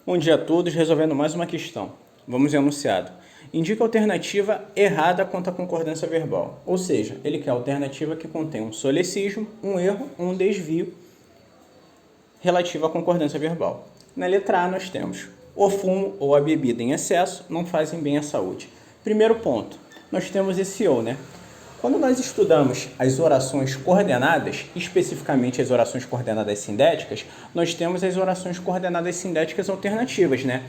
Bom dia a todos, resolvendo mais uma questão. Vamos ao enunciado. Indica a alternativa errada quanto à concordância verbal. Ou seja, ele quer a alternativa que contém um solecismo, um erro ou um desvio relativo à concordância verbal. Na letra A nós temos: o fumo ou a bebida em excesso não fazem bem à saúde. Primeiro ponto, nós temos esse ou, né? Quando nós estudamos as orações coordenadas, especificamente as orações coordenadas sindéticas, nós temos as orações coordenadas sindéticas alternativas, né?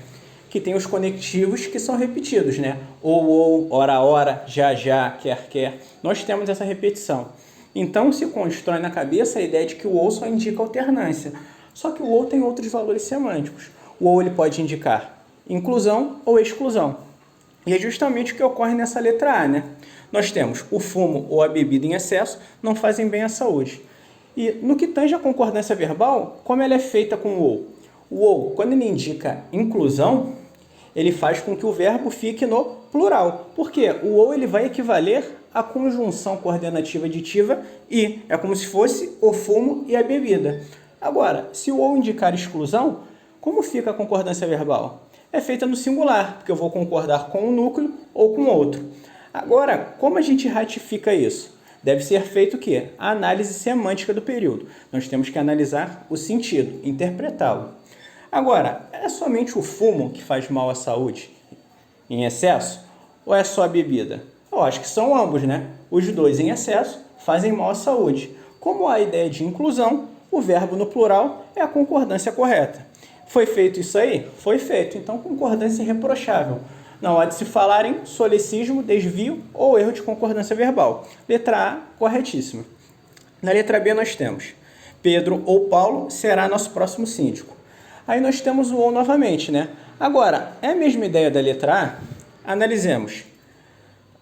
Que tem os conectivos que são repetidos, né? Ou, ora, já, quer. Nós temos essa repetição. Então se constrói na cabeça a ideia de que o ou só indica alternância. Só que o ou tem outros valores semânticos. O ou ele pode indicar inclusão ou exclusão. E é justamente o que ocorre nessa letra A, né? Nós temos o fumo ou a bebida em excesso não fazem bem à saúde. E no que tange a concordância verbal, como ela é feita com o ou, quando ele indica inclusão, ele faz com que o verbo fique no plural. Por quê? O ou ele vai equivaler à conjunção coordenativa aditiva e é como se fosse o fumo e a bebida. Agora, se o ou indicar exclusão, como fica a concordância verbal? É feita no singular, porque eu vou concordar com um núcleo ou com outro. Agora, como a gente ratifica isso? Deve ser feito o quê? A análise semântica do período. Nós temos que analisar o sentido, interpretá-lo. Agora, é somente o fumo que faz mal à saúde em excesso? Ou é só a bebida? Eu acho que são ambos, né? Os dois em excesso fazem mal à saúde. Como há a ideia de inclusão, o verbo no plural é a concordância correta. Foi feito isso aí? Foi feito. Então, concordância irreprochável. Na hora de se falar em solecismo, desvio ou erro de concordância verbal. Letra A, corretíssima. Na letra B nós temos: Pedro ou Paulo será nosso próximo síndico. Aí nós temos o ou novamente, né? Agora, é a mesma ideia da letra A? Analisemos.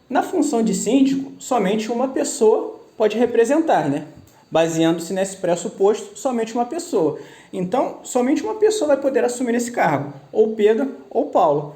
Na função de síndico, somente uma pessoa pode representar, né? Baseando-se nesse pressuposto, somente uma pessoa. Então, somente uma pessoa vai poder assumir esse cargo, ou Pedro ou Paulo.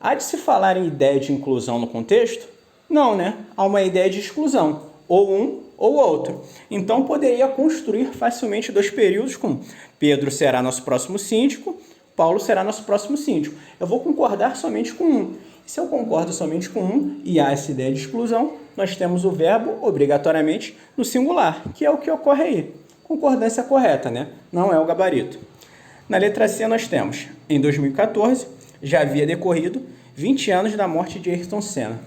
Há de se falar em ideia de inclusão no contexto? Não, né? Há uma ideia de exclusão, ou um ou outro. Então, poderia construir facilmente dois períodos com Pedro será nosso próximo síndico, Paulo será nosso próximo síndico. Eu vou concordar somente com um. E se eu concordo somente com um e há essa ideia de exclusão, nós temos o verbo, obrigatoriamente, no singular, que é o que ocorre aí. Concordância correta, né? Não é o gabarito. Na letra C nós temos: em 2014, já havia decorrido 20 anos da morte de Ayrton Senna.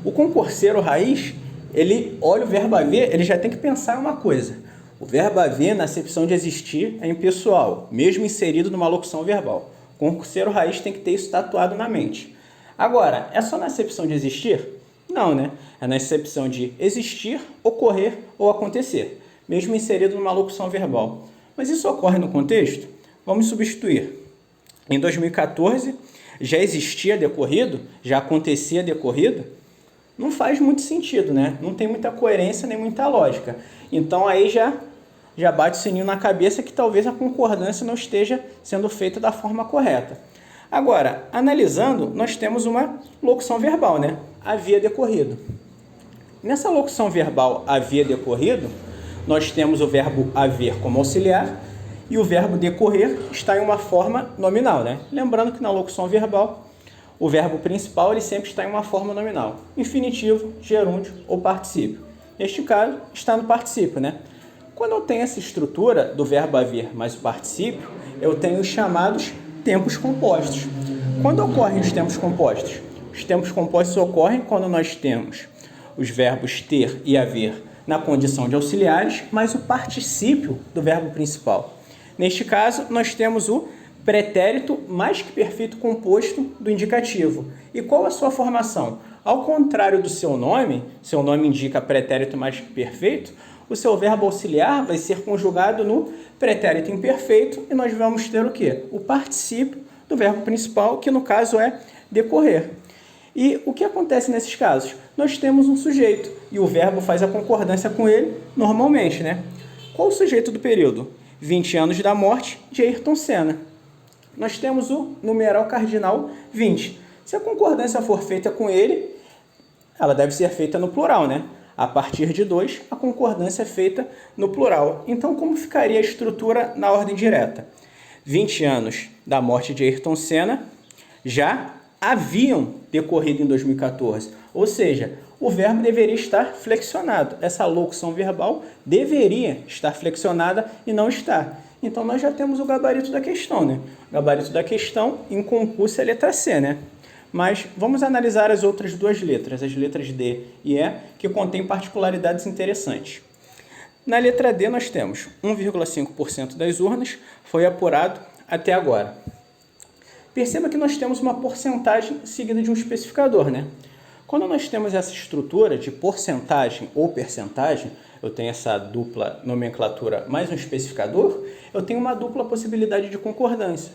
O concurseiro raiz, ele olha o verbo haver, ele já tem que pensar em uma coisa. O verbo haver, na acepção de existir, é impessoal, mesmo inserido numa locução verbal. O concurseiro raiz tem que ter isso tatuado na mente. Agora, é só na acepção de existir? Não, né? É na acepção de existir, ocorrer ou acontecer, mesmo inserido numa locução verbal. Mas isso ocorre no contexto? Vamos substituir. Em 2014, já existia decorrido? Já acontecia decorrido? Não faz muito sentido, né? Não tem muita coerência nem muita lógica. Então aí já bate o sininho na cabeça que talvez a concordância não esteja sendo feita da forma correta. Agora, analisando, nós temos uma locução verbal, né? Havia decorrido. Nessa locução verbal havia decorrido, nós temos o verbo haver como auxiliar e o verbo decorrer está em uma forma nominal, né? Lembrando que na locução verbal, o verbo principal ele sempre está em uma forma nominal. Infinitivo, gerúndio ou particípio. Neste caso, está no particípio, né? Quando eu tenho essa estrutura do verbo haver mais o particípio, eu tenho os chamados tempos compostos. Quando ocorrem os tempos compostos? Os tempos compostos ocorrem quando nós temos os verbos ter e haver na condição de auxiliares, mais o particípio do verbo principal. Neste caso, nós temos o pretérito mais que perfeito composto do indicativo. E qual a sua formação? Ao contrário do seu nome indica pretérito mais que perfeito, o seu verbo auxiliar vai ser conjugado no pretérito imperfeito e nós vamos ter o quê? O particípio do verbo principal, que no caso é decorrer. E o que acontece nesses casos? Nós temos um sujeito e o verbo faz a concordância com ele normalmente, né? Qual o sujeito do período? 20 anos da morte de Ayrton Senna. Nós temos o numeral cardinal 20. Se a concordância for feita com ele, ela deve ser feita no plural, né? A partir de 2, a concordância é feita no plural. Então, como ficaria a estrutura na ordem direta? 20 anos da morte de Ayrton Senna já haviam decorrido em 2014. Ou seja, o verbo deveria estar flexionado. Essa locução verbal deveria estar flexionada e não está. Então, nós já temos o gabarito da questão, né? O gabarito da questão em concurso é a letra C, né? Mas vamos analisar as outras duas letras, as letras D e E, que contêm particularidades interessantes. Na letra D, nós temos 1,5% das urnas foi apurado até agora. Perceba que nós temos uma porcentagem seguida de um especificador, né? Quando nós temos essa estrutura de porcentagem ou percentagem, eu tenho essa dupla nomenclatura mais um especificador, eu tenho uma dupla possibilidade de concordância.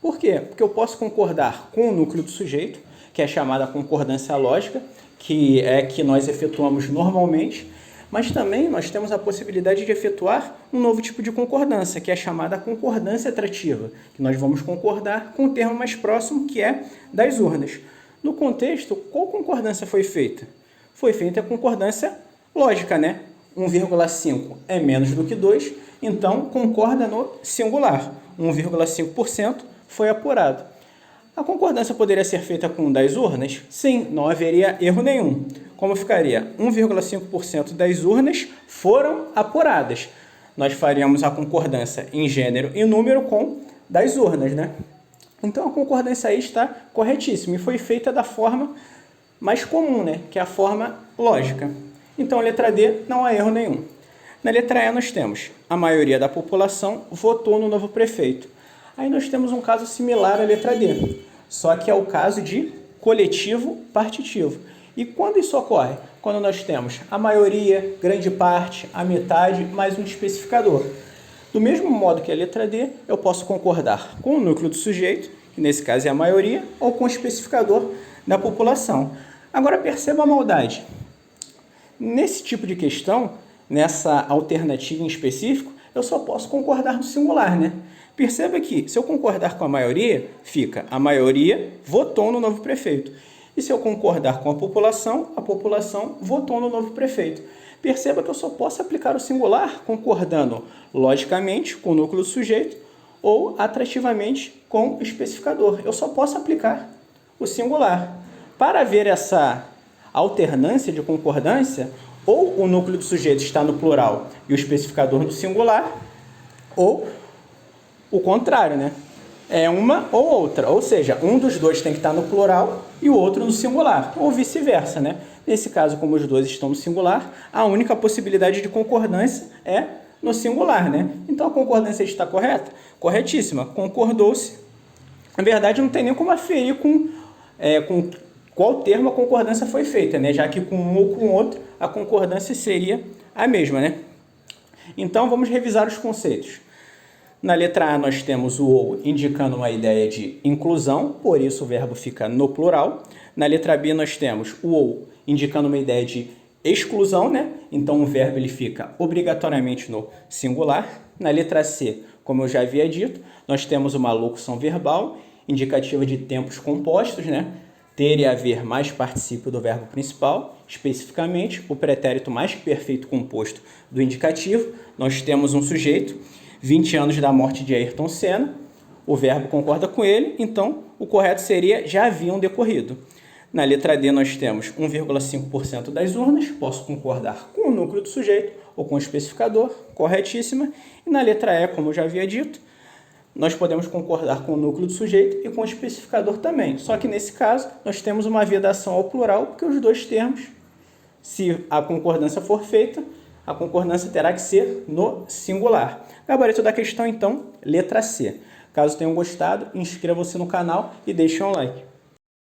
Por quê? Porque eu posso concordar com o núcleo do sujeito, que é chamada concordância lógica, que é que nós efetuamos normalmente, mas também nós temos a possibilidade de efetuar um novo tipo de concordância, que é chamada concordância atrativa, que nós vamos concordar com o termo mais próximo, que é das urnas. No contexto, qual concordância foi feita? Foi feita a concordância lógica, né? 1,5 é menos do que 2, então concorda no singular. 1,5% foi apurado. A concordância poderia ser feita com das urnas? Sim, não haveria erro nenhum. Como ficaria? 1,5% das urnas foram apuradas. Nós faríamos a concordância em gênero e número com das urnas, né? Então, a concordância aí está corretíssima e foi feita da forma mais comum, né? Que é a forma lógica. Então, a letra D não há erro nenhum. Na letra E, nós temos a maioria da população votou no novo prefeito. Aí nós temos um caso similar à letra D, só que é o caso de coletivo partitivo. E quando isso ocorre? Quando nós temos a maioria, grande parte, a metade, mais um especificador. Do mesmo modo que a letra D, eu posso concordar com o núcleo do sujeito, que nesse caso é a maioria, ou com o especificador da população. Agora perceba a maldade. Nesse tipo de questão, nessa alternativa em específico, eu só posso concordar no singular, né? Perceba que, se eu concordar com a maioria, fica a maioria votou no novo prefeito. E se eu concordar com a população votou no novo prefeito. Perceba que eu só posso aplicar o singular concordando logicamente com o núcleo do sujeito ou atrativamente com o especificador. Eu só posso aplicar o singular. Para ver essa alternância de concordância, ou o núcleo do sujeito está no plural e o especificador no singular, ou o contrário, né? É uma ou outra, ou seja, um dos dois tem que estar no plural e o outro no singular, ou vice-versa, né? Nesse caso, como os dois estão no singular, a única possibilidade de concordância é no singular, né? Então, a concordância está correta? Corretíssima, concordou-se. Na verdade, não tem nem como aferir com qual termo a concordância foi feita, né? Já que com um ou com outro, a concordância seria a mesma, né? Então, vamos revisar os conceitos. Na letra A, nós temos o ou indicando uma ideia de inclusão, por isso o verbo fica no plural. Na letra B, nós temos o ou indicando uma ideia de exclusão, né? Então, o verbo ele fica obrigatoriamente no singular. Na letra C, como eu já havia dito, nós temos uma locução verbal indicativa de tempos compostos, né? Ter e haver mais particípio do verbo principal, especificamente o pretérito mais perfeito composto do indicativo. Nós temos um sujeito, 20 anos da morte de Ayrton Senna, o verbo concorda com ele, então o correto seria já haviam decorrido. Na letra D nós temos 1,5% das urnas, posso concordar com o núcleo do sujeito ou com o especificador, corretíssima. E na letra E, como eu já havia dito, nós podemos concordar com o núcleo do sujeito e com o especificador também. Só que nesse caso nós temos uma vedação ao plural, porque os dois termos, se a concordância for feita, a concordância terá que ser no singular. Gabarito da questão, então, letra C. Caso tenham gostado, inscrevam-se no canal e deixem um like.